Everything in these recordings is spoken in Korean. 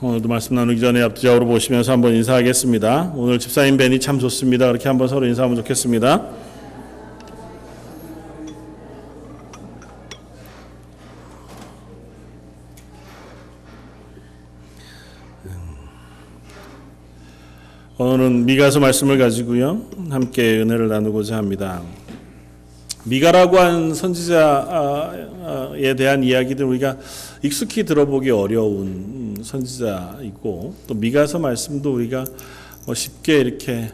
오늘도 말씀 나누기 전에 앞뒤좌우로 보시면서 한번 인사하겠습니다. 오늘 집사님 뵈니 참 좋습니다. 그렇게 한번 서로 인사하면 좋겠습니다. 오늘은 미가서 말씀을 가지고요, 함께 은혜를 나누고자 합니다. 미가라고 하는 선지자에 대한 이야기들 우리가 익숙히 들어보기 어려운 선지자이고, 또 미가서 말씀도 우리가 쉽게 이렇게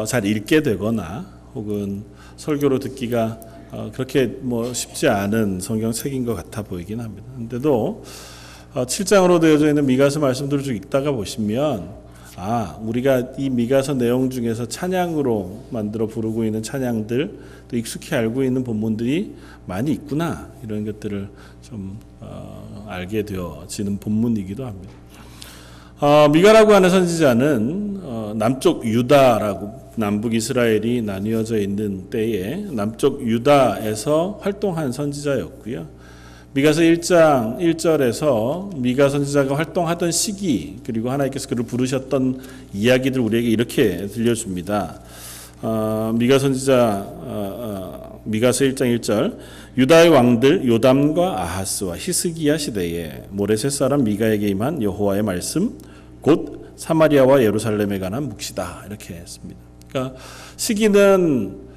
잘 읽게 되거나 혹은 설교로 듣기가 그렇게 쉽지 않은 성경책인 것 같아 보이긴 합니다. 그런데도 7장으로 되어져 있는 미가서 말씀들을 쭉 읽다가 보시면 우리가 이 미가서 내용 중에서 찬양으로 만들어 부르고 있는 찬양들, 또 익숙히 알고 있는 본문들이 많이 있구나, 이런 것들을 좀 알게 되어지는 본문이기도 합니다. 미가라고 하는 선지자는 남쪽 유다라고, 남북 이스라엘이 나뉘어져 있는 때에 남쪽 유다에서 활동한 선지자였고요. 미가서 1장 1절에서 미가 선지자가 활동하던 시기, 그리고 하나님께서 그를 부르셨던 이야기들 우리에게 이렇게 들려줍니다. 미가서 1장 1절, 유다의 왕들 요담과 아하스와 히스기야 시대에 모레셋 사람 미가에게 임한 여호와의 말씀, 곧 사마리아와 예루살렘에 관한 묵시다, 이렇게 했습니다. 그러니까 시기는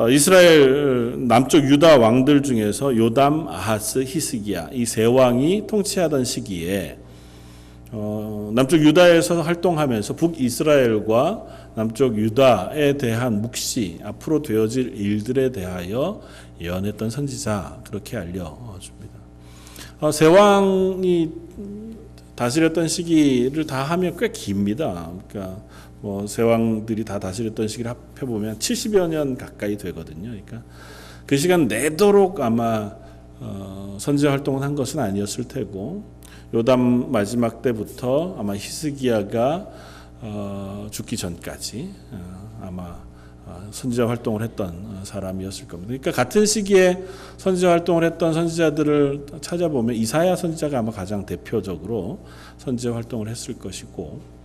이스라엘 남쪽 유다 왕들 중에서 요담, 아하스, 히스기야, 이 세 왕이 통치하던 시기에 남쪽 유다에서 활동하면서 북이스라엘과 남쪽 유다에 대한 묵시, 앞으로 되어질 일들에 대하여 예언했던 선지자, 그렇게 알려줍니다. 세 왕이 다스렸던 시기를 다 하면 꽤 깁니다. 그러니까 세왕들이 다 다스렸던 시기를 합해보면 70여 년 가까이 되거든요. 그러니까 그 시간 내도록 아마 선지자 활동을 한 것은 아니었을 테고, 요담 마지막 때부터 아마 히스기야가 죽기 전까지 아마 선지자 활동을 했던 사람이었을 겁니다. 그러니까 같은 시기에 선지자 활동을 했던 선지자들을 찾아보면 이사야 선지자가 아마 가장 대표적으로 선지자 활동을 했을 것이고,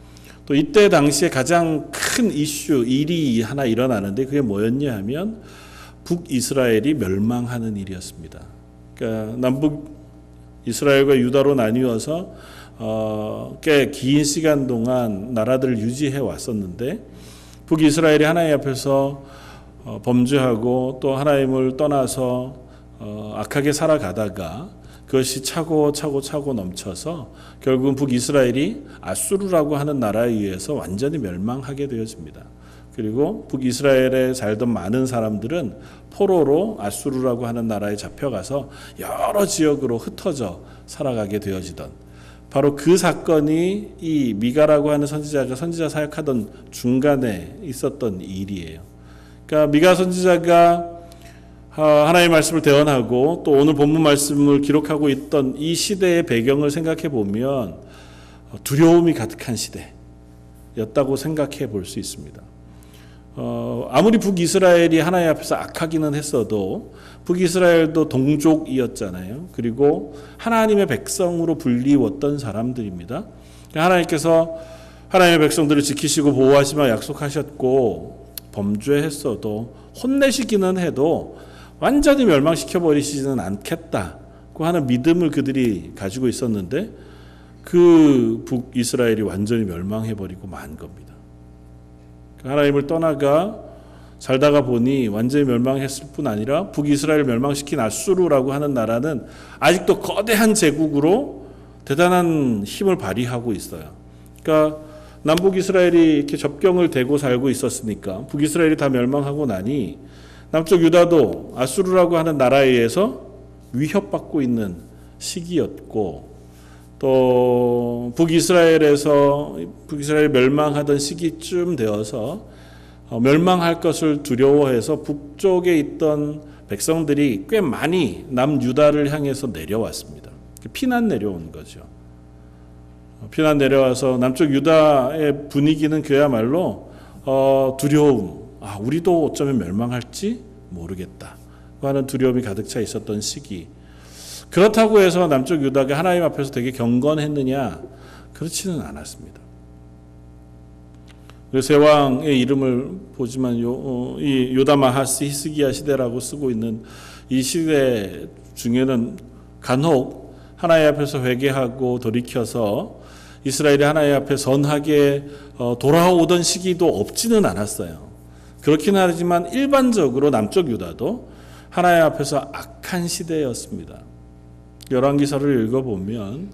또 이때 당시에 가장 큰 일이 하나 일어나는데 그게 뭐였냐 하면 북이스라엘이 멸망하는 일이었습니다. 그러니까 남북 이스라엘과 유다로 나뉘어서 꽤 긴 시간 동안 나라들을 유지해 왔었는데, 북이스라엘이 하나님 앞에서 범죄하고 또 하나님을 떠나서 악하게 살아가다가 그것이 차고 넘쳐서 결국은 북이스라엘이 아수르라고 하는 나라에 의해서 완전히 멸망하게 되어집니다. 그리고 북이스라엘에 살던 많은 사람들은 포로로 아수르라고 하는 나라에 잡혀가서 여러 지역으로 흩어져 살아가게 되어지던, 바로 그 사건이 이 미가라고 하는 선지자가 선지자 사역하던 중간에 있었던 일이에요. 그러니까 미가 선지자가 하나님의 말씀을 대언하고 또 오늘 본문 말씀을 기록하고 있던 이 시대의 배경을 생각해 보면 두려움이 가득한 시대였다고 생각해 볼 수 있습니다. 아무리 북이스라엘이 하나님 앞에서 악하기는 했어도 북이스라엘도 동족이었잖아요. 그리고 하나님의 백성으로 불리웠던 사람들입니다. 하나님께서 하나님의 백성들을 지키시고 보호하시며 약속하셨고, 범죄했어도 혼내시기는 해도 완전히 멸망시켜버리시지는 않겠다고 하는 믿음을 그들이 가지고 있었는데, 그 북이스라엘이 완전히 멸망해버리고 만 겁니다. 하나님을 떠나가 살다가 보니 완전히 멸망했을 뿐 아니라 북이스라엘을 멸망시킨 아수르라고 하는 나라는 아직도 거대한 제국으로 대단한 힘을 발휘하고 있어요. 그러니까 남북 이스라엘이 이렇게 접경을 대고 살고 있었으니까 북이스라엘이 다 멸망하고 나니 남쪽 유다도 아수르라고 하는 나라에 의해서 위협받고 있는 시기였고, 또 북이스라엘이 멸망하던 시기쯤 되어서 멸망할 것을 두려워해서 북쪽에 있던 백성들이 꽤 많이 남유다를 향해서 내려왔습니다. 피난 내려온 거죠. 피난 내려와서 남쪽 유다의 분위기는 그야말로 두려움, 우리도 어쩌면 멸망할지 모르겠다 하는 두려움이 가득 차 있었던 시기. 그렇다고 해서 남쪽 유다가 하나님 앞에서 되게 경건했느냐? 그렇지는 않았습니다. 세 왕의 이름을 보지만 이 요담 아하스 히스기야 시대라고 쓰고 있는 이 시대 중에는 간혹 하나님 앞에서 회개하고 돌이켜서 이스라엘이 하나님 앞에 선하게 돌아오던 시기도 없지는 않았어요. 그렇긴 하지만 일반적으로 남쪽 유다도 하나님 앞에서 악한 시대였습니다. 열왕기서를 읽어보면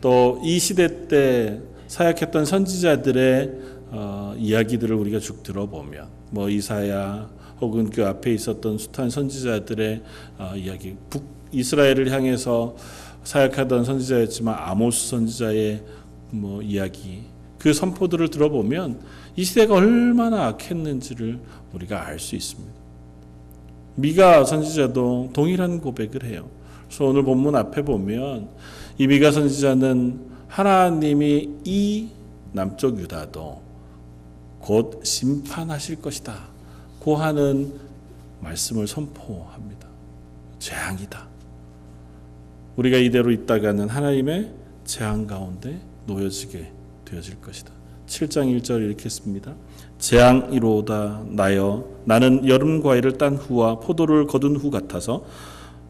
또 이 시대 때 사역했던 선지자들의 이야기들을 우리가 쭉 들어보면 뭐 이사야 혹은 그 앞에 있었던 숱한 선지자들의 이야기, 북이스라엘을 향해서 사역하던 선지자였지만 아모스 선지자의 뭐 이야기, 그 선포들을 들어보면 이 시대가 얼마나 악했는지를 우리가 알 수 있습니다. 미가 선지자도 동일한 고백을 해요. 그래서 오늘 본문 앞에 보면 이 미가 선지자는 하나님이 이 남쪽 유다도 곧 심판하실 것이다 고 하는 말씀을 선포합니다. 재앙이다. 우리가 이대로 있다가는 하나님의 재앙 가운데 놓여지게 되어질 것이다. 7장 1절 이렇게 씁니다. 재앙이로다 나여 나는 여름 과일을 딴 후와 포도를 거둔 후 같아서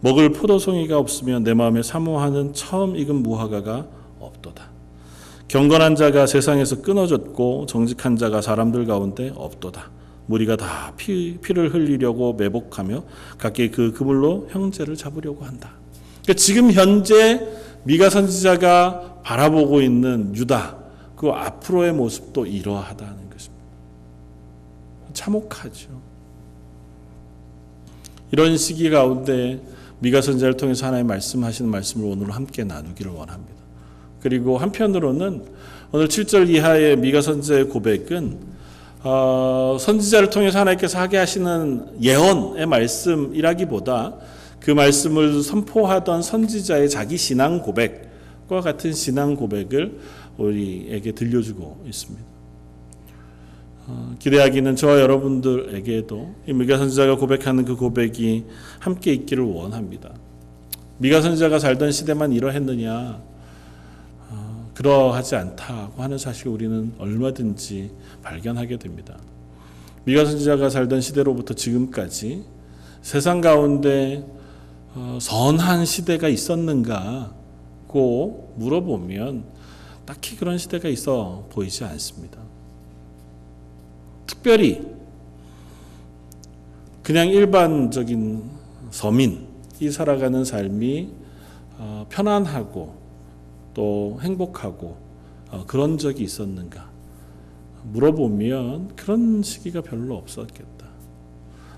먹을 포도송이가 없으면 내 마음에 사모하는 처음 익은 무화과가 없도다. 경건한 자가 세상에서 끊어졌고 정직한 자가 사람들 가운데 없도다. 무리가 다 피를 흘리려고 매복하며 각기 그 그물로 형제를 잡으려고 한다. 그러니까 지금 현재 미가 선지자가 바라보고 있는 유다, 그 앞으로의 모습도 이러하다는 것입니다. 참혹하죠. 이런 시기 가운데 미가 선지자를 통해서 하나님 말씀하시는 말씀을 오늘 함께 나누기를 원합니다. 그리고 한편으로는 오늘 7절 이하의 미가 선지자의 고백은 선지자를 통해서 하나님께서 하게 하시는 예언의 말씀이라기보다 그 말씀을 선포하던 선지자의 자기 신앙 고백과 같은 신앙 고백을 우리에게 들려주고 있습니다. 기대하기는 저와 여러분들에게도 이 미가 선지자가 고백하는 그 고백이 함께 있기를 원합니다. 미가 선지자가 살던 시대만 이러했느냐? 그러하지 않다고 하는 사실을 우리는 얼마든지 발견하게 됩니다. 미가 선지자가 살던 시대로부터 지금까지 세상 가운데 선한 시대가 있었는가고 물어보면 딱히 그런 시대가 있어 보이지 않습니다. 특별히 그냥 일반적인 서민이 살아가는 삶이 편안하고 또 행복하고 그런 적이 있었는가 물어보면 그런 시기가 별로 없었겠다.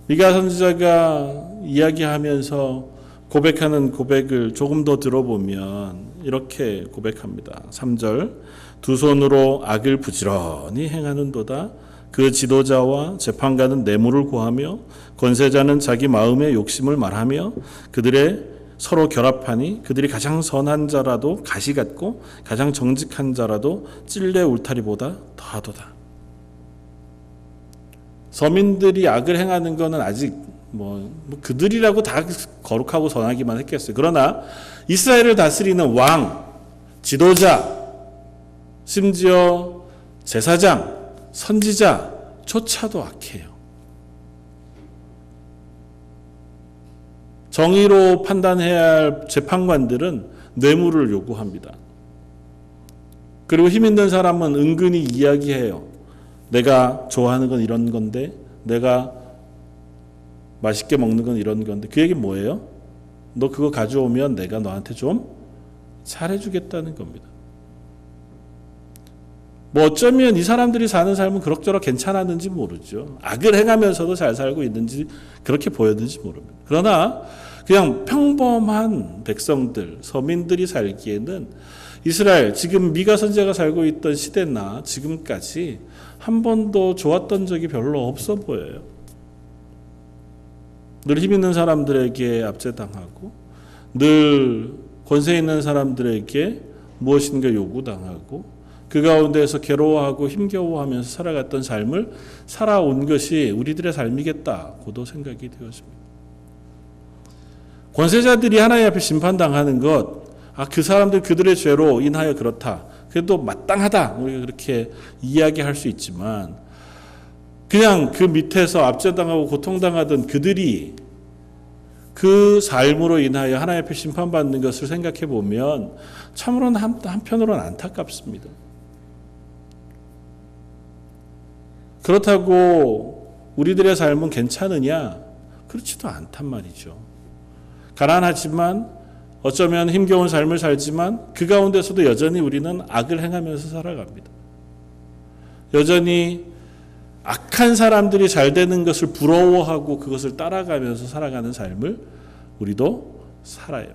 미가 선지자가 이야기하면서 고백하는 고백을 조금 더 들어보면 이렇게 고백합니다. 3절 두 손으로 악을 부지런히 행하는도다. 그 지도자와 재판관은 뇌물을 구하며 권세자는 자기 마음의 욕심을 말하며 그들의 서로 결합하니 그들이 가장 선한 자라도 가시 같고 가장 정직한 자라도 찔레 울타리보다 더하도다. 서민들이 악을 행하는 것은 아직 뭐 그들이라고 다 거룩하고 선하기만 했겠어요. 그러나 이스라엘을 다스리는 왕, 지도자, 심지어 제사장, 선지자조차도 악해요. 정의로 판단해야 할 재판관들은 뇌물을 요구합니다. 그리고 힘 있는 사람은 은근히 이야기해요. 내가 좋아하는 건 이런 건데, 내가 맛있게 먹는 건 이런 건데, 그 얘기는 뭐예요? 너 그거 가져오면 내가 너한테 좀 잘해주겠다는 겁니다. 뭐 어쩌면 이 사람들이 사는 삶은 그럭저럭 괜찮았는지 모르죠. 악을 행하면서도 잘 살고 있는지 그렇게 보였는지 모릅니다. 그러나 그냥 평범한 백성들, 서민들이 살기에는 이스라엘, 지금 미가 선지자가 살고 있던 시대나 지금까지 한 번도 좋았던 적이 별로 없어 보여요. 늘 힘 있는 사람들에게 압제당하고 늘 권세 있는 사람들에게 무엇인가 요구당하고 그 가운데에서 괴로워하고 힘겨워하면서 살아갔던 삶을 살아온 것이 우리들의 삶이겠다고도 생각이 되었습니다. 권세자들이 하나님 앞에 심판당하는 것, 그 사람들 그들의 죄로 인하여 그렇다. 그래도 마땅하다 우리가 그렇게 이야기할 수 있지만 그냥 그 밑에서 압제당하고 고통당하던 그들이 그 삶으로 인하여 하나님 앞에 심판받는 것을 생각해 보면 참으로는 한편으로는 안타깝습니다. 그렇다고 우리들의 삶은 괜찮으냐? 그렇지도 않단 말이죠. 가난하지만 어쩌면 힘겨운 삶을 살지만 그 가운데서도 여전히 우리는 악을 행하면서 살아갑니다. 여전히 악한 사람들이 잘 되는 것을 부러워하고 그것을 따라가면서 살아가는 삶을 우리도 살아요.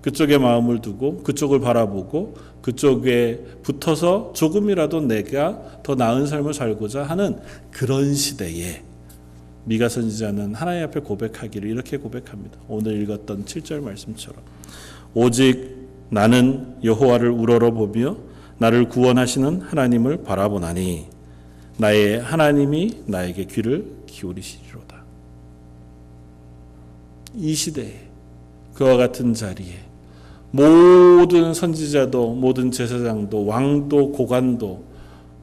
그쪽에 마음을 두고 그쪽을 바라보고 그쪽에 붙어서 조금이라도 내가 더 나은 삶을 살고자 하는 그런 시대에 미가 선지자는 하나님 앞에 고백하기를 이렇게 고백합니다. 오늘 읽었던 7절 말씀처럼 오직 나는 여호와를 우러러보며 나를 구원하시는 하나님을 바라보나니 나의 하나님이 나에게 귀를 기울이시리로다. 이 시대에 그와 같은 자리에 모든 선지자도 모든 제사장도 왕도 고관도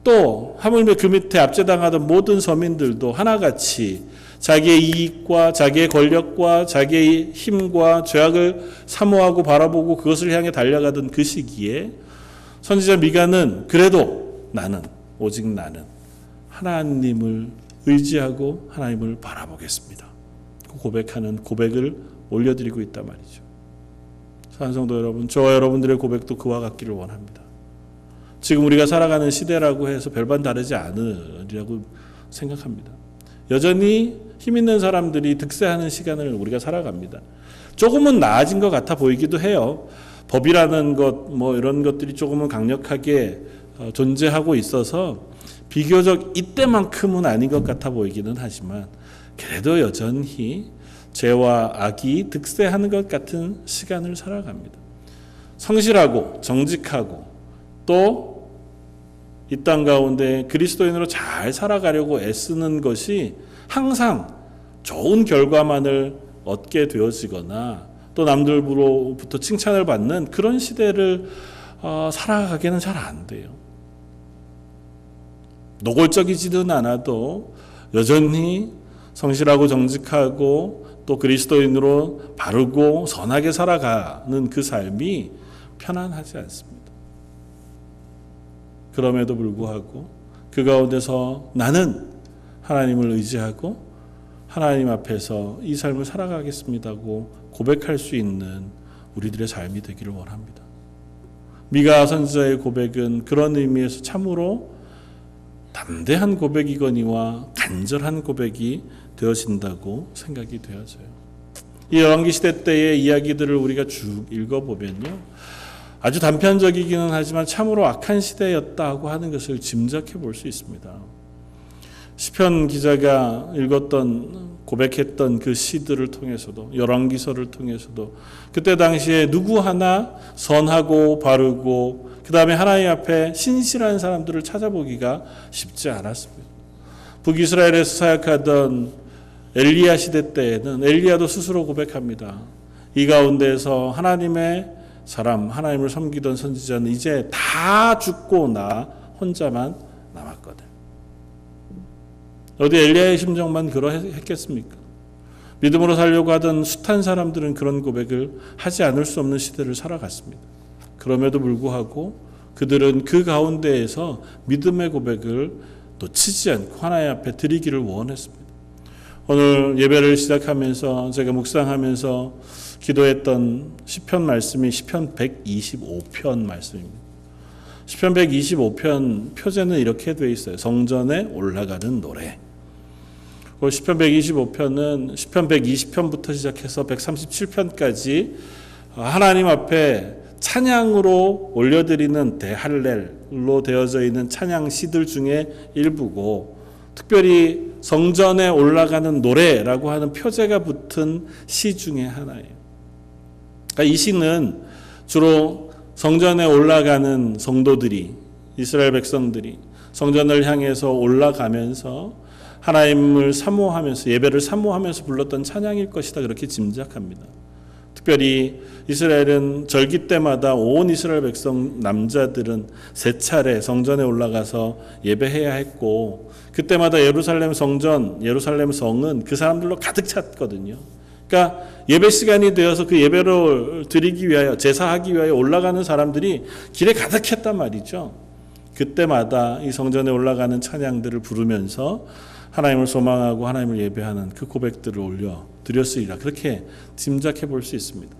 또 하물며 그 밑에 압제당하던 모든 서민들도 하나같이 자기의 이익과 자기의 권력과 자기의 힘과 죄악을 사모하고 바라보고 그것을 향해 달려가던 그 시기에 선지자 미가는 그래도 나는 오직 나는 하나님을 의지하고 하나님을 바라보겠습니다. 고백하는 고백을 올려드리고 있단 말이죠. 사랑성도 여러분, 저와 여러분들의 고백도 그와 같기를 원합니다. 지금 우리가 살아가는 시대라고 해서 별반 다르지 않으리라고 생각합니다. 여전히 힘 있는 사람들이 득세하는 시간을 우리가 살아갑니다. 조금은 나아진 것 같아 보이기도 해요. 법이라는 것, 이런 것들이 조금은 강력하게 존재하고 있어서 비교적 이때만큼은 아닌 것 같아 보이기는 하지만 그래도 여전히 죄와 악이 득세하는 것 같은 시간을 살아갑니다. 성실하고 정직하고 또 이 땅 가운데 그리스도인으로 잘 살아가려고 애쓰는 것이 항상 좋은 결과만을 얻게 되어지거나 또 남들로부터 칭찬을 받는 그런 시대를 살아가기는 잘 안 돼요. 노골적이지는 않아도 여전히 성실하고 정직하고 또 그리스도인으로 바르고 선하게 살아가는 그 삶이 편안하지 않습니다. 그럼에도 불구하고 그 가운데서 나는 하나님을 의지하고 하나님 앞에서 이 삶을 살아가겠습니다고 고백할 수 있는 우리들의 삶이 되기를 원합니다. 미가 선지자의 고백은 그런 의미에서 참으로 담대한 고백이거니와 간절한 고백이 되어진다고 생각이 되어져요. 이 열왕기 시대 때의 이야기들을 우리가 쭉 읽어보면요, 아주 단편적이기는 하지만 참으로 악한 시대였다고 하는 것을 짐작해 볼 수 있습니다. 시편 기자가 읽었던 고백했던 그 시들을 통해서도 열왕기서를 통해서도 그때 당시에 누구 하나 선하고 바르고 그 다음에 하나님 앞에 신실한 사람들을 찾아보기가 쉽지 않았습니다. 북이스라엘에서 사역하던 엘리야 시대 때에는 엘리야도 스스로 고백합니다. 이 가운데서 하나님의 사람, 하나님을 섬기던 선지자는 이제 다 죽고 나 혼자만 남았거든. 어디 엘리야의 심정만 그러했겠습니까? 믿음으로 살려고 하던 숱한 사람들은 그런 고백을 하지 않을 수 없는 시대를 살아갔습니다. 그럼에도 불구하고 그들은 그 가운데에서 믿음의 고백을 놓치지 않고 하나님 앞에 드리기를 원했습니다. 오늘 예배를 시작하면서 제가 묵상하면서 기도했던 시편 말씀이 시편 125편 말씀입니다. 시편 125편 표제는 이렇게 되어 있어요. 성전에 올라가는 노래. 시편 125편은 시편 120편부터 시작해서 137편까지 하나님 앞에 찬양으로 올려드리는 대할렐로 되어져 있는 찬양 시들 중에 일부고, 특별히 성전에 올라가는 노래라고 하는 표제가 붙은 시 중에 하나예요. 그러니까 이 시는 주로 성전에 올라가는 성도들이, 이스라엘 백성들이 성전을 향해서 올라가면서 하나님을 사모하면서 예배를 사모하면서 불렀던 찬양일 것이다, 그렇게 짐작합니다. 특별히 이스라엘은 절기 때마다 온 이스라엘 백성 남자들은 세 차례 성전에 올라가서 예배해야 했고, 그때마다 예루살렘 성전, 예루살렘 성은 그 사람들로 가득 찼거든요. 그러니까 예배 시간이 되어서 그 예배를 드리기 위하여, 제사하기 위하여 올라가는 사람들이 길에 가득했단 말이죠. 그때마다 이 성전에 올라가는 찬양들을 부르면서 하나님을 소망하고 하나님을 예배하는 그 고백들을 올려 드렸으리라, 그렇게 짐작해 볼 수 있습니다.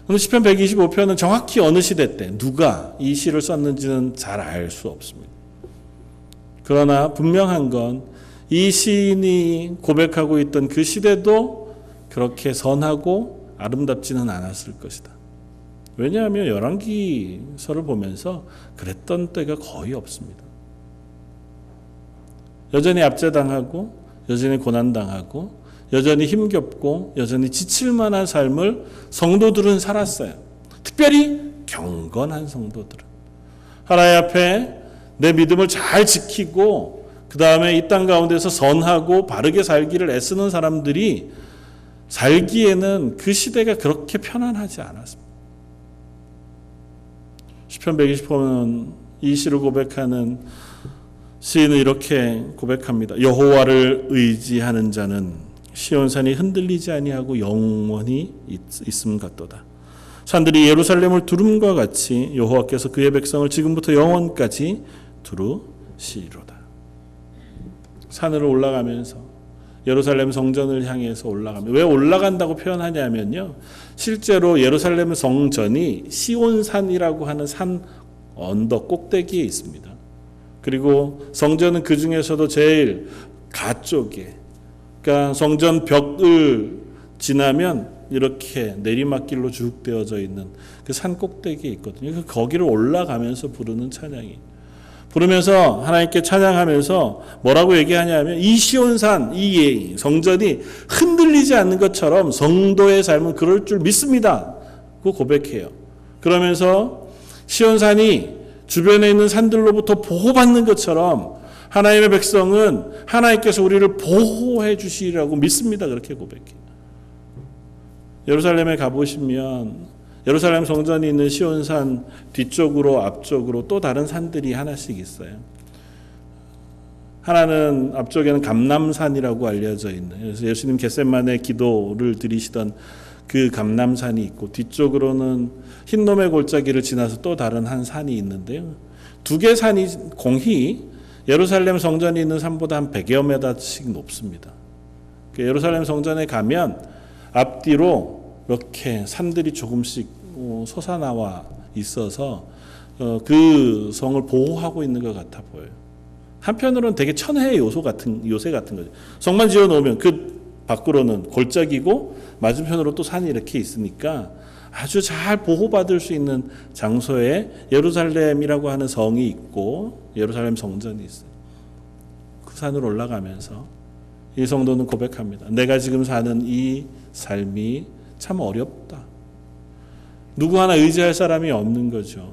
오늘 시편 125편은 정확히 어느 시대 때 누가 이 시를 썼는지는 잘 알 수 없습니다. 그러나 분명한 건 이 시인이 고백하고 있던 그 시대도 그렇게 선하고 아름답지는 않았을 것이다. 왜냐하면 열왕기서를 보면서 그랬던 때가 거의 없습니다. 여전히 압제당하고, 여전히 고난당하고, 여전히 힘겹고, 여전히 지칠 만한 삶을 성도들은 살았어요. 특별히 경건한 성도들은. 하나님 앞에 내 믿음을 잘 지키고 그 다음에 이 땅 가운데서 선하고 바르게 살기를 애쓰는 사람들이 살기에는 그 시대가 그렇게 편안하지 않았습니다. 시편 120편은 이 시를 고백하는 시인은 이렇게 고백합니다. 여호와를 의지하는 자는 시온산이 흔들리지 아니하고 영원히 있음 같도다. 산들이 예루살렘을 두름과 같이 여호와께서 그의 백성을 지금부터 영원까지 두루시리로다. 산으로 올라가면서 예루살렘 성전을 향해서 올라가면, 왜 올라간다고 표현하냐면요, 실제로 예루살렘 성전이 시온산이라고 하는 산 언덕 꼭대기에 있습니다. 그리고 성전은 그 중에서도 제일 가쪽에, 그러니까 성전 벽을 지나면 이렇게 내리막길로 쭉 되어져 있는 그 산 꼭대기에 있거든요. 거기를 올라가면서 부르는 찬양이, 부르면서 하나님께 찬양하면서 뭐라고 얘기하냐면, 이 시온산, 이 성전이 흔들리지 않는 것처럼 성도의 삶은 그럴 줄 믿습니다. 그 고백해요. 그러면서 시온산이 주변에 있는 산들로부터 보호받는 것처럼 하나님의 백성은 하나님께서 우리를 보호해 주시리라고 믿습니다. 그렇게 고백해요. 예루살렘에 가보시면 예루살렘 성전이 있는 시온산 뒤쪽으로 앞쪽으로 또 다른 산들이 하나씩 있어요. 하나는 앞쪽에는 감람산이라고 알려져 있는, 그래서 예수님 겟세마네 기도를 드리시던 그 감람산이 있고, 뒤쪽으로는 흰놈의 골짜기를 지나서 또 다른 한 산이 있는데요. 두 개 산이 공히 예루살렘 성전이 있는 산보다 한 100여 미터씩 높습니다. 예루살렘 성전에 가면 앞뒤로 이렇게 산들이 조금씩 솟아나와 있어서 그 성을 보호하고 있는 것 같아 보여요. 한편으로는 되게 천혜의 요새 같은 거죠. 성만 지어 놓으면 그 밖으로는 골짜기고 맞은편으로 또 산이 이렇게 있으니까 아주 잘 보호받을 수 있는 장소에 예루살렘이라고 하는 성이 있고 예루살렘 성전이 있어요. 그 산으로 올라가면서 이 성도는 고백합니다. 내가 지금 사는 이 삶이 참 어렵다. 누구 하나 의지할 사람이 없는 거죠.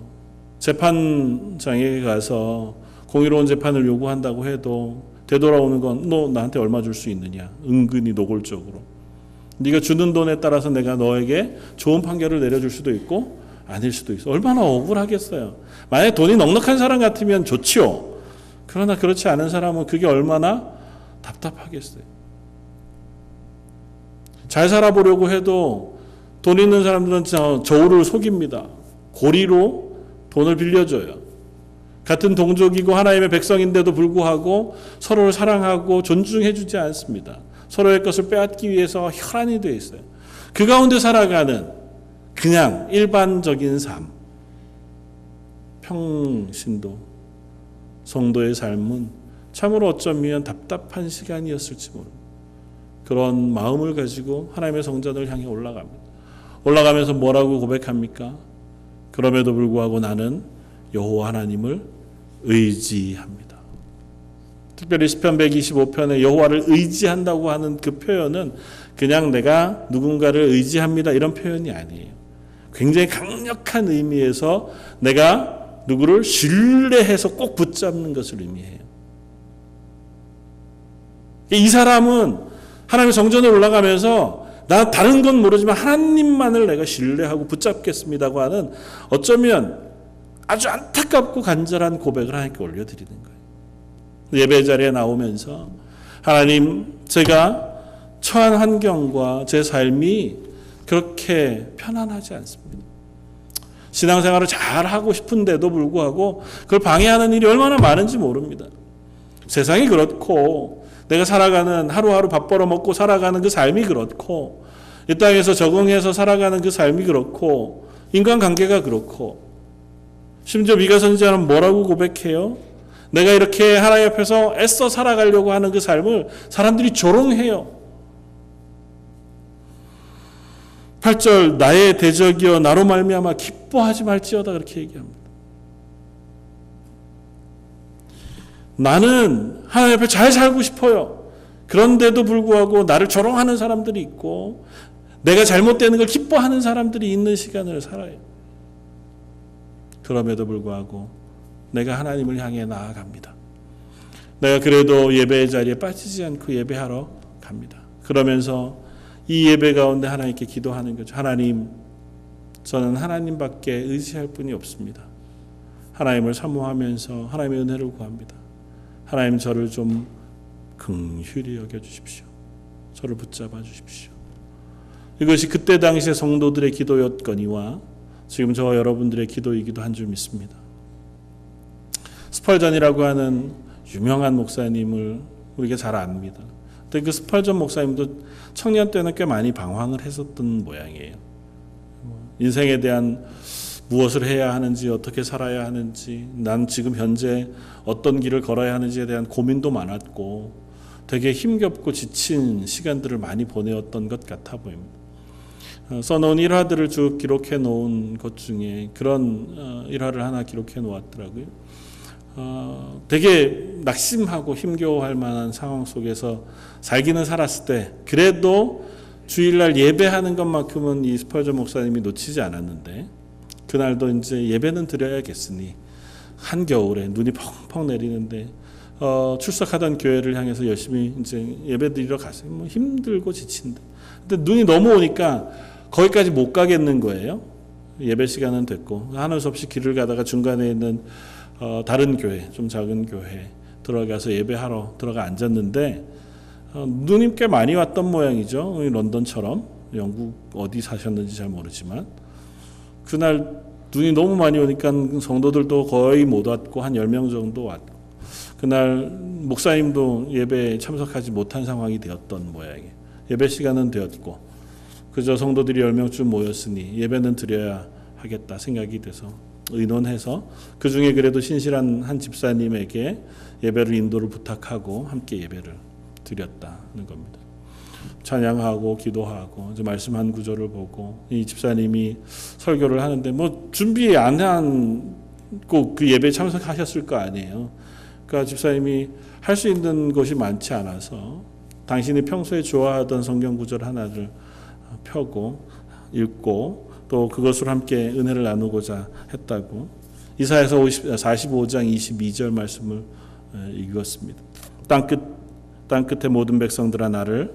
재판장에 가서 공의로운 재판을 요구한다고 해도 되돌아오는 건 너 나한테 얼마 줄 수 있느냐. 은근히 노골적으로. 네가 주는 돈에 따라서 내가 너에게 좋은 판결을 내려줄 수도 있고 아닐 수도 있어. 얼마나 억울하겠어요. 만약에 돈이 넉넉한 사람 같으면 좋지요. 그러나 그렇지 않은 사람은 그게 얼마나 답답하겠어요. 잘 살아보려고 해도 돈 있는 사람들은 저울을 속입니다. 고리로 돈을 빌려줘요. 같은 동족이고 하나님의 백성인데도 불구하고 서로를 사랑하고 존중해주지 않습니다. 서로의 것을 빼앗기 위해서 혈안이 되어 있어요. 그 가운데 살아가는 그냥 일반적인 삶, 평신도 성도의 삶은 참으로 어쩌면 답답한 시간이었을지 모릅니다. 그런 마음을 가지고 하나님의 성전을 향해 올라갑니다. 올라가면서 뭐라고 고백합니까? 그럼에도 불구하고 나는 여호와 하나님을 의지합니다. 특별히 시편 125편에 여호와를 의지한다고 하는 그 표현은 그냥 내가 누군가를 의지합니다 이런 표현이 아니에요. 굉장히 강력한 의미에서 내가 누구를 신뢰해서 꼭 붙잡는 것을 의미해요. 이 사람은 하나님의 성전에 올라가면서 나 다른 건 모르지만 하나님만을 내가 신뢰하고 붙잡겠습니다고 하는 어쩌면 아주 안타깝고 간절한 고백을 하나님께 올려드리는 거예요. 예배 자리에 나오면서 하나님, 제가 처한 환경과 제 삶이 그렇게 편안하지 않습니다. 신앙생활을 잘 하고 싶은데도 불구하고 그걸 방해하는 일이 얼마나 많은지 모릅니다. 세상이 그렇고 내가 살아가는 하루하루 밥 벌어 먹고 살아가는 그 삶이 그렇고 이 땅에서 적응해서 살아가는 그 삶이 그렇고 인간관계가 그렇고 심지어 미가 선지자는 뭐라고 고백해요? 내가 이렇게 하나님 앞에서 애써 살아가려고 하는 그 삶을 사람들이 조롱해요. 8절 나의 대적이여 나로 말미암아 기뻐하지 말지어다 그렇게 얘기합니다. 나는 하나님 앞에 잘 살고 싶어요. 그런데도 불구하고 나를 조롱하는 사람들이 있고 내가 잘못되는 걸 기뻐하는 사람들이 있는 시간을 살아요. 그럼에도 불구하고 내가 하나님을 향해 나아갑니다. 내가 그래도 예배의 자리에 빠지지 않고 예배하러 갑니다. 그러면서 이 예배 가운데 하나님께 기도하는 거죠. 하나님, 저는 하나님밖에 의지할 분이 없습니다. 하나님을 사모하면서 하나님의 은혜를 구합니다. 하나님, 저를 좀 긍휼히 여겨주십시오. 저를 붙잡아 주십시오. 이것이 그때 당시의 성도들의 기도였거니와 지금 저와 여러분들의 기도이기도 한 줄 믿습니다. 스펄전이라고 하는 유명한 목사님을 우리가 잘 압니다. 근데 그 스펄전 목사님도 청년 때는 꽤 많이 방황을 했었던 모양이에요. 인생에 대한 무엇을 해야 하는지, 어떻게 살아야 하는지, 난 지금 현재 어떤 길을 걸어야 하는지에 대한 고민도 많았고 되게 힘겹고 지친 시간들을 많이 보내었던 것 같아 보입니다. 써놓은 일화들을 쭉 기록해 놓은 것 중에 그런 일화를 하나 기록해 놓았더라고요. 되게 낙심하고 힘겨워할 만한 상황 속에서 살기는 살았을 때 그래도 주일날 예배하는 것만큼은 이 스펄전 목사님이 놓치지 않았는데 그날도 이제 예배는 드려야겠으니 한겨울에 눈이 펑펑 내리는데 출석하던 교회를 향해서 열심히 이제 예배 드리러 갔어요. 뭐 힘들고 지친데 근데 눈이 너무 오니까 거기까지 못 가겠는 거예요. 예배 시간은 됐고 하는 수 없이 길을 가다가 중간에 있는 다른 교회, 좀 작은 교회 들어가서 예배하러 들어가 앉았는데 눈이 꽤 많이 왔던 모양이죠. 런던처럼 영국 어디 사셨는지 잘 모르지만 그날 눈이 너무 많이 오니까 성도들도 거의 못 왔고 한 10명 정도 왔고 그날 목사님도 예배에 참석하지 못한 상황이 되었던 모양이에요. 예배 시간은 되었고 그저 성도들이 10명쯤 모였으니 예배는 드려야 하겠다 생각이 돼서 의논해서 그 중에 그래도 신실한 한 집사님에게 예배를 인도를 부탁하고 함께 예배를 드렸다는 겁니다. 찬양하고 기도하고 이제 말씀한 구절을 보고 이 집사님이 설교를 하는데 뭐 준비 안 한 꼭 그 예배에 참석하셨을 거 아니에요. 그러니까 집사님이 할 수 있는 것이 많지 않아서 당신이 평소에 좋아하던 성경 구절 하나를 펴고 읽고 또 그것으로 함께 은혜를 나누고자 했다고 이사야서 45장 22절 말씀을 읽었습니다. 땅끝의 모든 백성들아 나를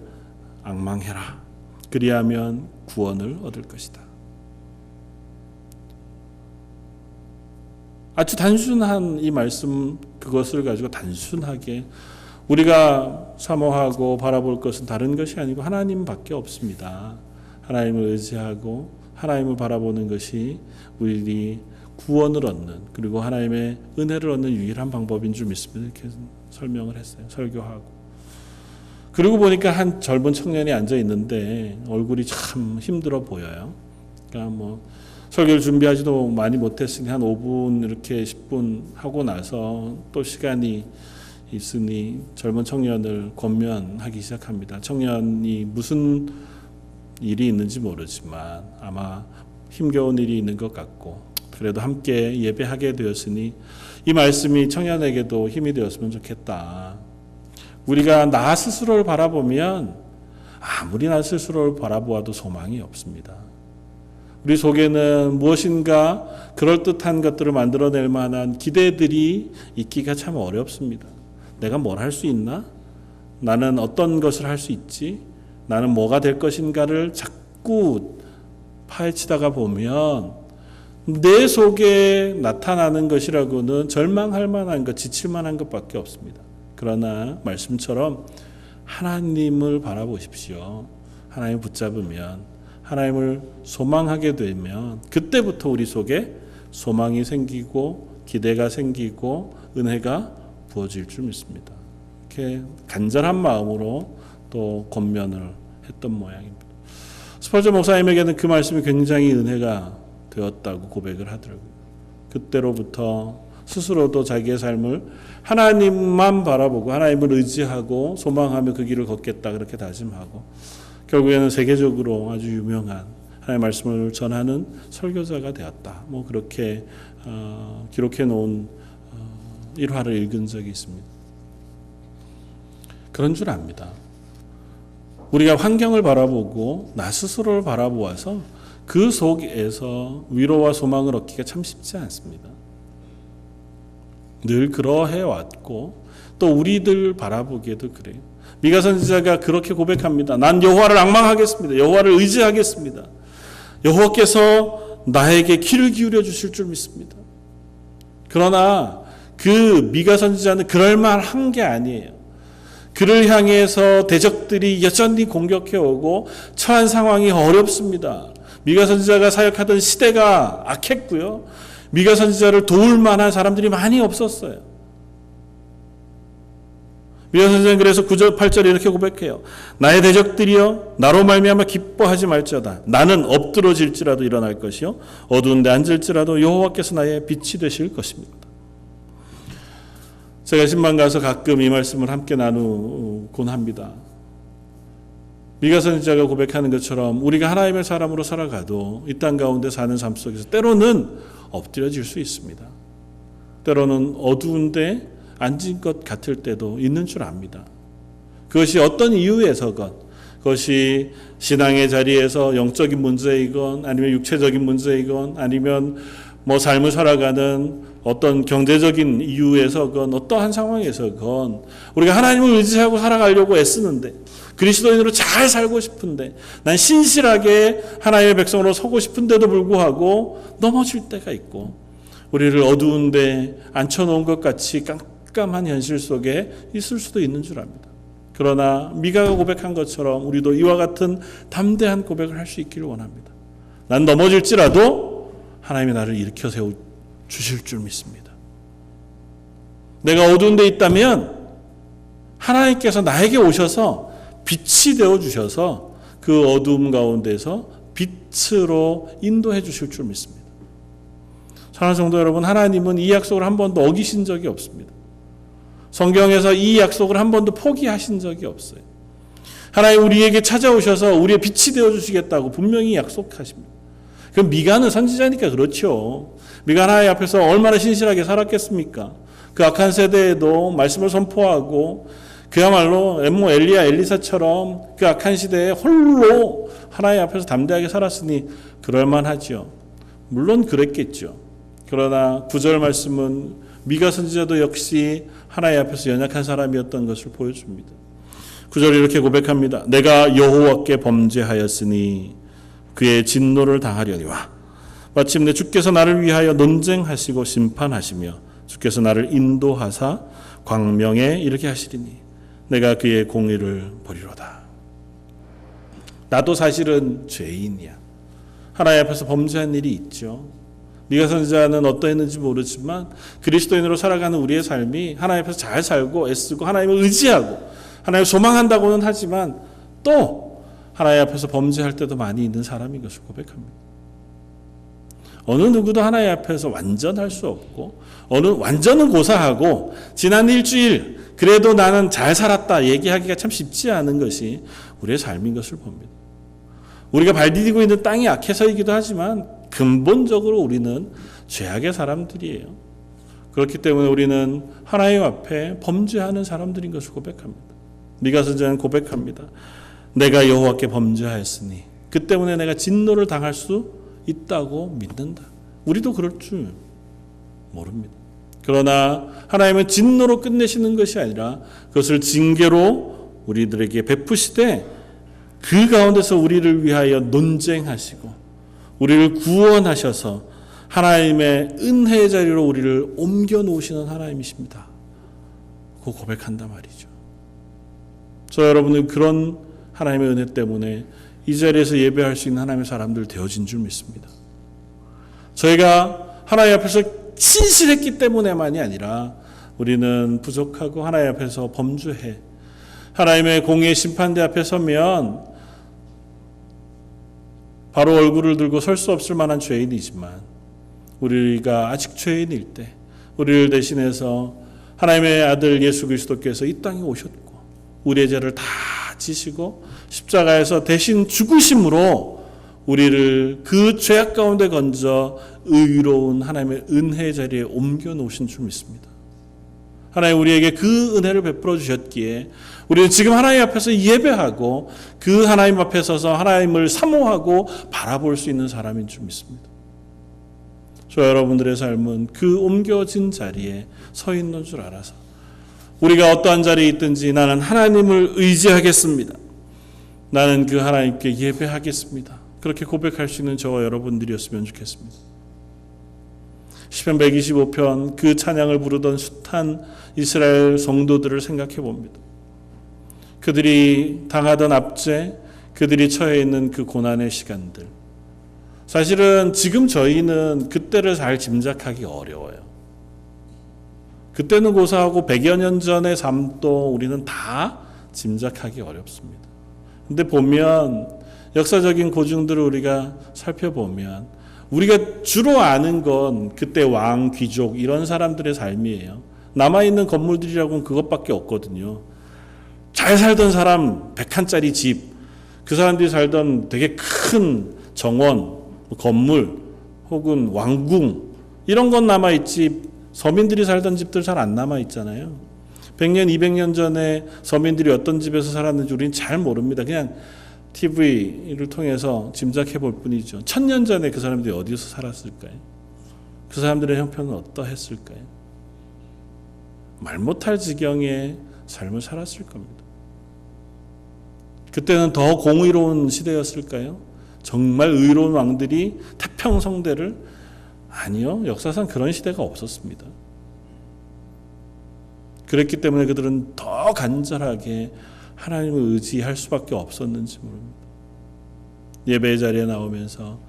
앙망해라. 그리하면 구원을 얻을 것이다. 아주 단순한 이 말씀 그것을 가지고 단순하게 우리가 사모하고 바라볼 것은 다른 것이 아니고 하나님밖에 없습니다. 하나님을 의지하고 하나님을 바라보는 것이 우리 구원을 얻는 그리고 하나님의 은혜를 얻는 유일한 방법인 줄 믿습니다. 이렇게 설명을 했어요. 설교하고. 그리고 보니까 한 젊은 청년이 앉아 있는데 얼굴이 참 힘들어 보여요. 그러니까 뭐 설교를 준비하지도 많이 못했으니 한 5분 이렇게 10분 하고 나서 또 시간이 있으니 젊은 청년을 권면하기 시작합니다. 청년이 무슨 일이 있는지 모르지만 아마 힘겨운 일이 있는 것 같고 그래도 함께 예배하게 되었으니 이 말씀이 청년에게도 힘이 되었으면 좋겠다. 우리가 나 스스로를 바라보면 아무리 나 스스로를 바라보아도 소망이 없습니다. 우리 속에는 무엇인가 그럴듯한 것들을 만들어낼 만한 기대들이 있기가 참 어렵습니다. 내가 뭘 할 수 있나? 나는 어떤 것을 할 수 있지? 나는 뭐가 될 것인가를 자꾸 파헤치다가 보면 내 속에 나타나는 것이라고는 절망할 만한 것, 지칠 만한 것밖에 없습니다. 그러나 말씀처럼 하나님을 바라보십시오. 하나님을 붙잡으면, 하나님을 소망하게 되면 그때부터 우리 속에 소망이 생기고 기대가 생기고 은혜가 부어질 줄 믿습니다. 이렇게 간절한 마음으로 또 권면을 했던 모양입니다. 스펄전 목사님에게는 그 말씀이 굉장히 은혜가 되었다고 고백을 하더라고요. 그때로부터 스스로도 자기의 삶을 하나님만 바라보고 하나님을 의지하고 소망하며 그 길을 걷겠다 그렇게 다짐하고 결국에는 세계적으로 아주 유명한 하나님의 말씀을 전하는 설교자가 되었다. 뭐 그렇게 기록해 놓은 일화를 읽은 적이 있습니다. 그런 줄 압니다. 우리가 환경을 바라보고 나 스스로를 바라보아서 그 속에서 위로와 소망을 얻기가 참 쉽지 않습니다. 늘 그러해 왔고 또 우리들 바라보기에도 그래요. 미가 선지자가 그렇게 고백합니다. 난 여호와를 앙망하겠습니다. 여호와를 의지하겠습니다. 여호와께서 나에게 귀를 기울여 주실 줄 믿습니다. 그러나 그 미가 선지자는 그럴 만한 게 아니에요. 그를 향해서 대적들이 여전히 공격해 오고 처한 상황이 어렵습니다. 미가 선지자가 사역하던 시대가 악했고요. 미가 선지자를 도울 만한 사람들이 많이 없었어요. 미가 선지자는 그래서 9절 8절에 이렇게 고백해요. 나의 대적들이여 나로 말미암아 기뻐하지 말지어다. 나는 엎드러질지라도 일어날 것이요 어두운 데 앉을지라도 여호와께서 나의 빛이 되실 것입니다. 제가 신방 가서 가끔 이 말씀을 함께 나누곤 합니다. 미가 선지자가 고백하는 것처럼 우리가 하나님의 사람으로 살아가도 이 땅 가운데 사는 삶 속에서 때로는 엎드려질 수 있습니다. 때로는 어두운데 앉은 것 같을 때도 있는 줄 압니다. 그것이 어떤 이유에서건 그것이 신앙의 자리에서 영적인 문제이건 아니면 육체적인 문제이건 아니면 뭐 삶을 살아가는 어떤 경제적인 이유에서건 어떠한 상황에서건 우리가 하나님을 의지하고 살아가려고 애쓰는데 그리스도인으로 잘 살고 싶은데 난 신실하게 하나님의 백성으로 서고 싶은데도 불구하고 넘어질 때가 있고 우리를 어두운데 앉혀놓은 것 같이 깜깜한 현실 속에 있을 수도 있는 줄 압니다. 그러나 미가가 고백한 것처럼 우리도 이와 같은 담대한 고백을 할 수 있기를 원합니다. 난 넘어질지라도 하나님이 나를 일으켜 세워 주실 줄 믿습니다. 내가 어두운 데 있다면 하나님께서 나에게 오셔서 빛이 되어 주셔서 그 어두움 가운데서 빛으로 인도해 주실 줄 믿습니다. 사랑하는 성도 여러분, 하나님은 이 약속을 한 번도 어기신 적이 없습니다. 성경에서 이 약속을 한 번도 포기하신 적이 없어요. 하나님 우리에게 찾아오셔서 우리의 빛이 되어 주시겠다고 분명히 약속하십니다. 그럼 미가는 선지자니까 그렇죠. 미가 하나님 앞에서 얼마나 신실하게 살았겠습니까? 그 악한 세대에도 말씀을 선포하고 그야말로 엘리야 엘리사처럼 그 악한 시대에 홀로 하나님 앞에서 담대하게 살았으니 그럴만하죠. 물론 그랬겠죠. 그러나 9절 말씀은 미가 선지자도 역시 하나님 앞에서 연약한 사람이었던 것을 보여줍니다. 9절에 이렇게 고백합니다. 내가 여호와께 범죄하였으니 그의 진노를 당하려니와 마침내 주께서 나를 위하여 논쟁하시고 심판하시며 주께서 나를 인도하사 광명에 이르게 하시리니 내가 그의 공의를 보리로다. 나도 사실은 죄인이야. 하나님 앞에서 범죄한 일이 있죠. 미가 선지자는 어떠했는지 모르지만 그리스도인으로 살아가는 우리의 삶이 하나님 앞에서 잘 살고 애쓰고 하나님을 의지하고 하나님을 소망한다고는 하지만 또 하나님 앞에서 범죄할 때도 많이 있는 사람인 것을 고백합니다. 어느 누구도 하나님 앞에서 완전할 수 없고 완전은 고사하고 지난 일주일 그래도 나는 잘 살았다 얘기하기가 참 쉽지 않은 것이 우리의 삶인 것을 봅니다. 우리가 발디디고 있는 땅이 악해서이기도 하지만 근본적으로 우리는 죄악의 사람들이에요. 그렇기 때문에 우리는 하나님 앞에 범죄하는 사람들인 것을 고백합니다. 미가 선지자는 고백합니다. 내가 여호와께 범죄하였으니 그 때문에 내가 진노를 당할 수 있다고 믿는다. 우리도 그럴 줄 모릅니다. 그러나 하나님은 진노로 끝내시는 것이 아니라 그것을 징계로 우리들에게 베푸시되 그 가운데서 우리를 위하여 논쟁하시고 우리를 구원하셔서 하나님의 은혜의 자리로 우리를 옮겨 놓으시는 하나님이십니다. 그거 고백한단 말이죠. 저 여러분은 그런 하나님의 은혜 때문에 이 자리에서 예배할 수 있는 하나님의 사람들 되어진 줄 믿습니다. 저희가 하나님 앞에서 신실했기 때문에만이 아니라 우리는 부족하고 하나님 앞에서 범죄해 하나님의 공의의 심판대 앞에 서면 바로 얼굴을 들고 설 수 없을 만한 죄인이지만 우리가 아직 죄인일 때 우리를 대신해서 하나님의 아들 예수 그리스도께서 이 땅에 오셨고 우리의 죄를 다 지시고 십자가에서 대신 죽으심으로 우리를 그 죄악 가운데 건져 의로운 하나님의 은혜의 자리에 옮겨 놓으신 줄 믿습니다. 하나님 우리에게 그 은혜를 베풀어 주셨기에 우리는 지금 하나님 앞에서 예배하고 그 하나님 앞에 서서 하나님을 사모하고 바라볼 수 있는 사람인 줄 믿습니다. 저 여러분들의 삶은 그 옮겨진 자리에 서 있는 줄 알아서 우리가 어떠한 자리에 있든지 나는 하나님을 의지하겠습니다. 나는 그 하나님께 예배하겠습니다. 그렇게 고백할 수 있는 저와 여러분들이었으면 좋겠습니다. 시편 125편 그 찬양을 부르던 숱한 이스라엘 성도들을 생각해 봅니다. 그들이 당하던 압제, 그들이 처해 있는 그 고난의 시간들. 사실은 지금 저희는 그때를 잘 짐작하기 어려워요. 그때는 고사하고 100여 년 전의 삶도 우리는 다 짐작하기 어렵습니다. 근데 보면 역사적인 고증들을 우리가 살펴보면 우리가 주로 아는 건 그때 왕, 귀족 이런 사람들의 삶이에요. 남아있는 건물들이라고는 그것밖에 없거든요. 잘 살던 사람 100칸짜리 집, 그 사람들이 살던 되게 큰 정원, 건물 혹은 왕궁 이런 건 남아있지 서민들이 살던 집들 잘 안 남아있잖아요. 100년, 200년 전에 서민들이 어떤 집에서 살았는지 우리는 잘 모릅니다. 그냥 TV를 통해서 짐작해 볼 뿐이죠. 1000년 전에 그 사람들이 어디서 살았을까요? 그 사람들의 형편은 어떠했을까요? 말 못할 지경의 삶을 살았을 겁니다. 그때는 더 공의로운 시대였을까요? 정말 의로운 왕들이 태평성대를 아니요. 역사상 그런 시대가 없었습니다. 그랬기 때문에 그들은 더 간절하게 하나님을 의지할 수밖에 없었는지 모릅니다. 예배의 자리에 나오면서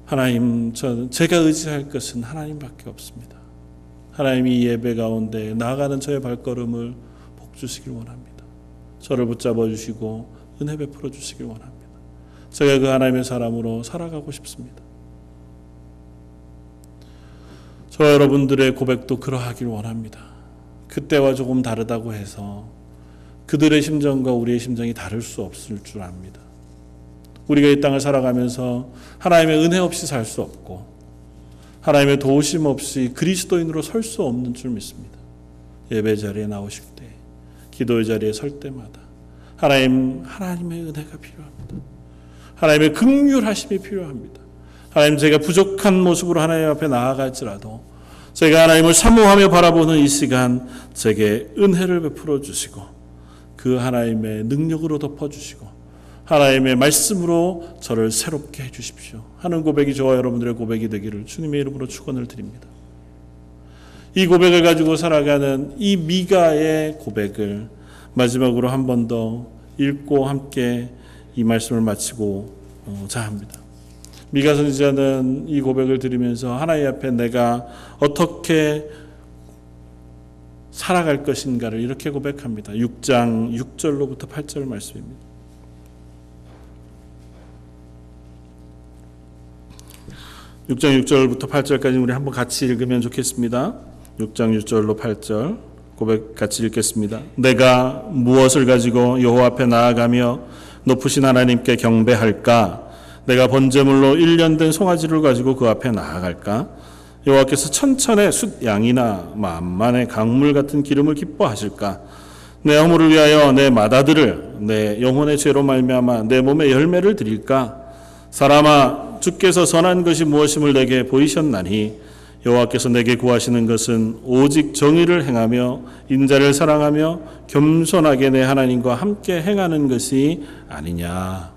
하나님, 제가 의지할 것은 하나님밖에 없습니다. 하나님이 예배 가운데 나아가는 저의 발걸음을 복 주시길 원합니다. 저를 붙잡아 주시고 은혜 베풀어 주시길 원합니다. 제가 그 하나님의 사람으로 살아가고 싶습니다. 저 여러분들의 고백도 그러하길 원합니다. 그때와 조금 다르다고 해서 그들의 심정과 우리의 심정이 다를 수 없을 줄 압니다. 우리가 이 땅을 살아가면서 하나님의 은혜 없이 살 수 없고 하나님의 도우심 없이 그리스도인으로 설 수 없는 줄 믿습니다. 예배 자리에 나오실 때, 기도의 자리에 설 때마다 하나님의 은혜가 필요합니다. 하나님의 긍휼하심이 필요합니다. 하나님, 제가 부족한 모습으로 하나님 앞에 나아갈지라도 제가 하나님을 사모하며 바라보는 이 시간 제게 은혜를 베풀어 주시고 그 하나님의 능력으로 덮어주시고 하나님의 말씀으로 저를 새롭게 해주십시오 하는 고백이 저와 여러분들의 고백이 되기를 주님의 이름으로 축원을 드립니다. 이 고백을 가지고 살아가는 이 미가의 고백을 마지막으로 한 번 더 읽고 함께 이 말씀을 마치고자 합니다. 미가 선지자는 이 고백을 들으면서 하나님 앞에 내가 어떻게 살아갈 것인가를 이렇게 고백합니다. 6장 6절로부터 8절 말씀입니다. (6장 6절부터 8절까지) 우리 한번 같이 읽으면 좋겠습니다. 6장 6절로 8절 고백 같이 읽겠습니다. 내가 무엇을 가지고 여호와 앞에 나아가며 높으신 하나님께 경배할까? 내가 번제물로 1년 된 송아지를 가지고 그 앞에 나아갈까? 여호와께서 천천의 숫 양이나 만만의 강물 같은 기름을 기뻐하실까? 내 허물을 위하여 내 맏아들을 내 영혼의 죄로 말미암아 내 몸에 열매를 드릴까? 사람아, 주께서 선한 것이 무엇임을 내게 보이셨나니 여호와께서 내게 구하시는 것은 오직 정의를 행하며 인자를 사랑하며 겸손하게 내 하나님과 함께 행하는 것이 아니냐.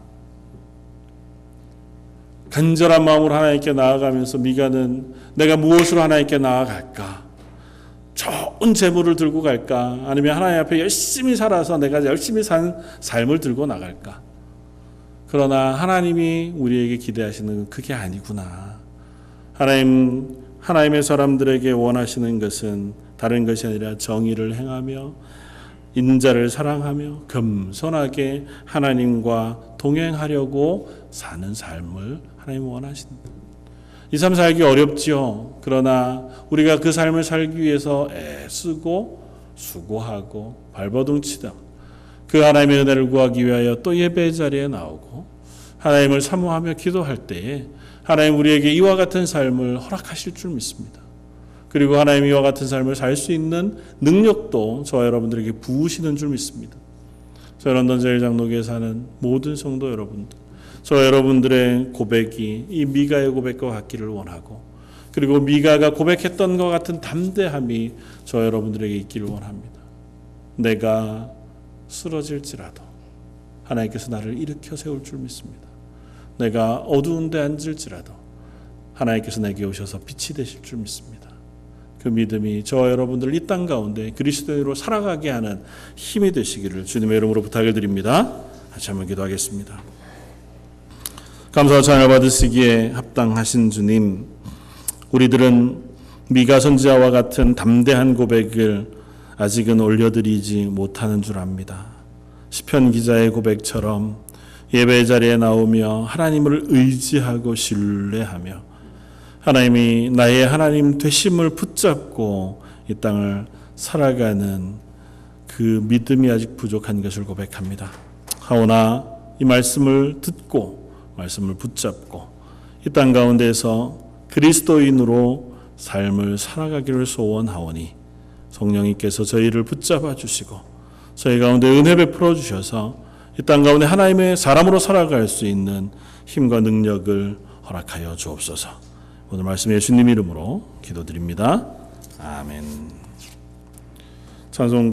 간절한 마음으로 하나님께 나아가면서 미가는 내가 무엇으로 하나님께 나아갈까? 좋은 재물을 들고 갈까? 아니면 하나님 앞에 열심히 살아서 내가 열심히 산 삶을 들고 나갈까? 그러나 하나님이 우리에게 기대하시는 건 그게 아니구나. 하나님의 사람들에게 원하시는 것은 다른 것이 아니라 정의를 행하며 인자를 사랑하며 겸손하게 하나님과 동행하려고 사는 삶을 하나님이 원하신다. 이 삶 살기 어렵지요. 그러나 우리가 그 삶을 살기 위해서 애쓰고 수고하고 발버둥치다 그 하나님의 은혜를 구하기 위하여 또 예배의 자리에 나오고 하나님을 사모하며 기도할 때에 하나님 우리에게 이와 같은 삶을 허락하실 줄 믿습니다. 그리고 하나님 이와 같은 삶을 살 수 있는 능력도 저와 여러분들에게 부으시는 줄 믿습니다. 저희 런던 제일장로교에 사는 모든 성도 여러분들, 저와 여러분들의 고백이 이 미가의 고백과 같기를 원하고 그리고 미가가 고백했던 것 같은 담대함이 저와 여러분들에게 있기를 원합니다. 내가 쓰러질지라도 하나님께서 나를 일으켜 세울 줄 믿습니다. 내가 어두운 데 앉을지라도 하나님께서 내게 오셔서 빛이 되실 줄 믿습니다. 그 믿음이 저와 여러분들 이 땅 가운데 그리스도인으로 살아가게 하는 힘이 되시기를 주님의 이름으로 부탁을 드립니다. 같이 한번 기도하겠습니다. 감사와 찬양을 받으시기에 합당하신 주님, 우리들은 미가 선지자와 같은 담대한 고백을 아직은 올려드리지 못하는 줄 압니다. 시편 기자의 고백처럼 예배 자리에 나오며 하나님을 의지하고 신뢰하며 하나님이 나의 하나님 되심을 붙잡고 이 땅을 살아가는 그 믿음이 아직 부족한 것을 고백합니다. 하오나 이 말씀을 듣고 말씀을 붙잡고 이 땅 가운데서 그리스도인으로 삶을 살아가기를 소원하오니 성령님께서 저희를 붙잡아 주시고 저희 가운데 은혜 베풀어 주셔서 이 땅 가운데 하나님의 사람으로 살아갈 수 있는 힘과 능력을 허락하여 주옵소서. 오늘 말씀 예수님 이름으로 기도드립니다. 아멘. 찬송